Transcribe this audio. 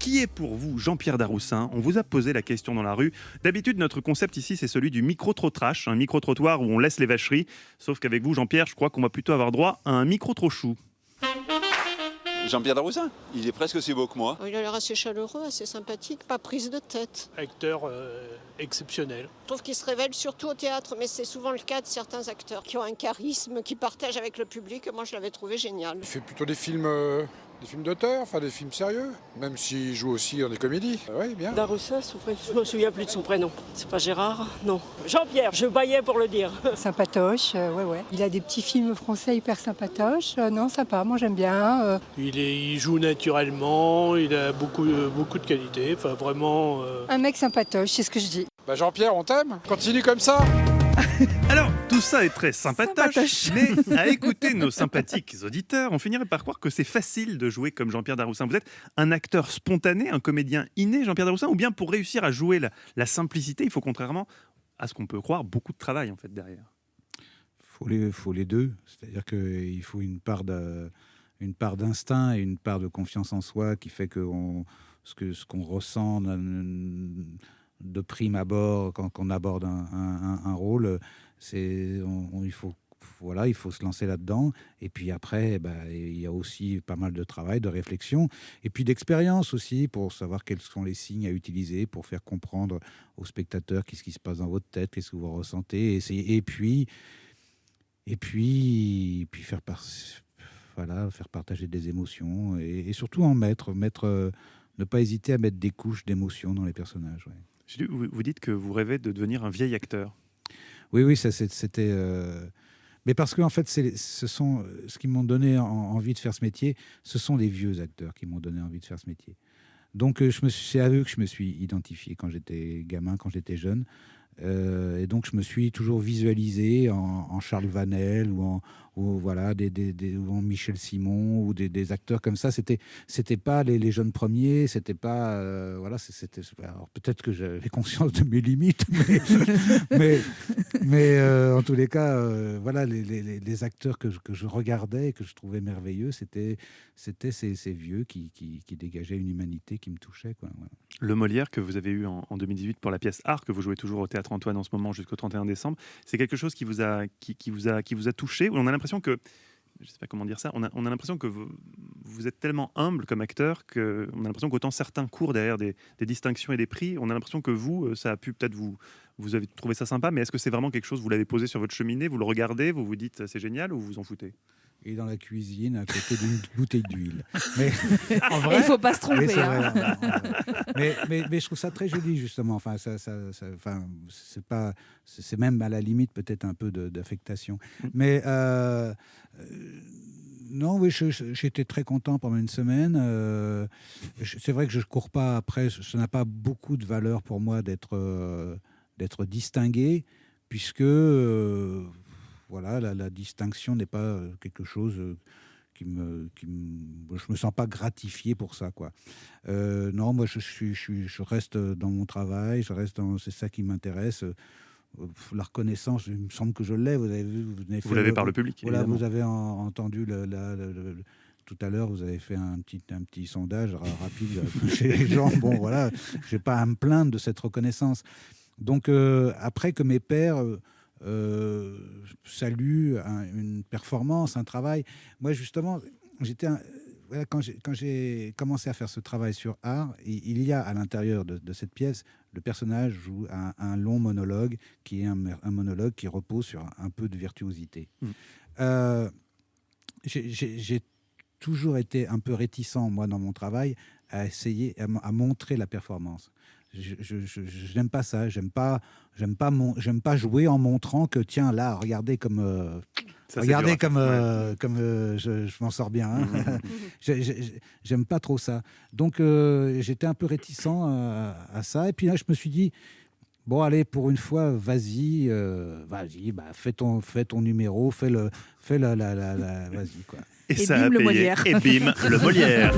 Qui est pour vous Jean-Pierre Daroussin? On vous a posé la question dans la rue. D'habitude, notre concept ici, c'est celui du micro-trottrache, un micro-trottoir où on laisse les vacheries. Sauf qu'avec vous, Jean-Pierre, je crois qu'on va plutôt avoir droit à un micro-trop-chou. Jean-Pierre Daroussin, il est presque aussi beau que moi. Il a l'air assez chaleureux, assez sympathique, pas prise de tête. Acteur exceptionnel. Je trouve qu'il se révèle surtout au théâtre, mais c'est souvent le cas de certains acteurs qui ont un charisme, qui partagent avec le public. Moi, je l'avais trouvé génial. Il fait plutôt des films d'auteur, enfin des films sérieux, même s'il joue aussi dans des comédies. Oui, bien. Daroussin, je me souviens plus de son prénom. C'est pas Gérard? Non. Jean-Pierre, je baillais pour le dire. Sympatoche, ouais. Il a des petits films français hyper sympatoches. Non, sympa, moi j'aime bien. Il joue naturellement, il a beaucoup de qualités. Enfin, vraiment. Un mec sympatoche, c'est ce que je dis. Jean-Pierre, on t'aime. Continue comme ça. Alors, tout ça est très sympatoche, mais à écouter nos sympathiques auditeurs, on finirait par croire que c'est facile de jouer comme Jean-Pierre Daroussin. Vous êtes un acteur spontané, un comédien inné, Jean-Pierre Daroussin, ou bien pour réussir à jouer la simplicité, il faut contrairement à ce qu'on peut croire, beaucoup de travail en fait derrière. Faut les deux, c'est-à-dire qu'il faut une part d'instinct et une part de confiance en soi qui fait que ce qu'on ressent de prime abord quand on aborde un rôle, il faut se lancer là-dedans. Et puis après, il y a aussi pas mal de travail, de réflexion, et puis d'expérience aussi pour savoir quels sont les signes à utiliser pour faire comprendre aux spectateurs qu'est-ce qui se passe dans votre tête, qu'est-ce que vous ressentez, et puis faire partager des émotions et surtout ne pas hésiter à mettre des couches d'émotions dans les personnages. Ouais. Vous dites que vous rêvez de devenir un vieil acteur. Oui, ça c'était. Mais parce que en fait, ce qui m'ont donné envie de faire ce métier, ce sont les vieux acteurs qui m'ont donné envie de faire ce métier. Donc c'est à eux que je me suis identifié quand j'étais gamin, quand j'étais jeune. Et donc je me suis toujours visualisé en Charles Vanel ou en Michel Simon ou des acteurs comme ça. C'était pas les jeunes premiers, c'était pas alors peut-être que j'avais conscience de mes limites, mais en tous les cas les acteurs que je regardais et que je trouvais merveilleux, c'était ces vieux qui dégageaient une humanité qui me touchait, quoi. Voilà. Le Molière que vous avez eu en 2018 pour la pièce Art, que vous jouez toujours au Théâtre Antoine en ce moment jusqu'au 31 décembre, c'est quelque chose qui vous a touché. On a l'impression que, je sais pas comment dire ça, on a l'impression que vous êtes tellement humble comme acteur qu'on a l'impression qu'autant certains courent derrière des distinctions et des prix, on a l'impression que vous, ça a pu peut-être vous avez trouvé ça sympa, mais est-ce que c'est vraiment quelque chose, vous l'avez posé sur votre cheminée, vous le regardez, vous vous dites c'est génial, ou vous vous en foutez? Et dans la cuisine, à côté d'une bouteille d'huile. Mais en vrai, il ne faut pas se tromper. Mais je trouve ça très joli, justement. Enfin, c'est même à la limite peut-être un peu d'affectation. Mais non, oui, j'étais très content pendant une semaine. C'est vrai que je ne cours pas après. Ça n'a pas beaucoup de valeur pour moi d'être distingué, puisque... la distinction n'est pas quelque chose je me sens pas gratifié pour ça, quoi. Non, moi je reste dans mon travail, c'est ça qui m'intéresse. La reconnaissance, il me semble que je l'ai. Vous l'avez par le public. Voilà, vous avez entendu tout à l'heure, vous avez fait un petit sondage rapide chez les gens. Bon, voilà, j'ai pas à me plaindre de cette reconnaissance. Donc après que mes pairs salue une performance, un travail. Moi, justement, quand j'ai commencé à faire ce travail sur Art, il y a à l'intérieur de cette pièce, le personnage joue un long monologue qui est un monologue qui repose sur un peu de virtuosité. J'ai toujours été un peu réticent, moi, dans mon travail, à essayer à montrer la performance. Je n'aime pas ça. J'aime pas jouer en montrant que tiens là, regardez comme je m'en sors bien. Hein. J'aime pas trop ça. Donc j'étais un peu réticent à ça. Et puis là, je me suis dit bon, allez, pour une fois, vas-y, fais ton numéro, fais vas-y, quoi. Et ça bim, a le payé. Molière. Et bim, le Molière.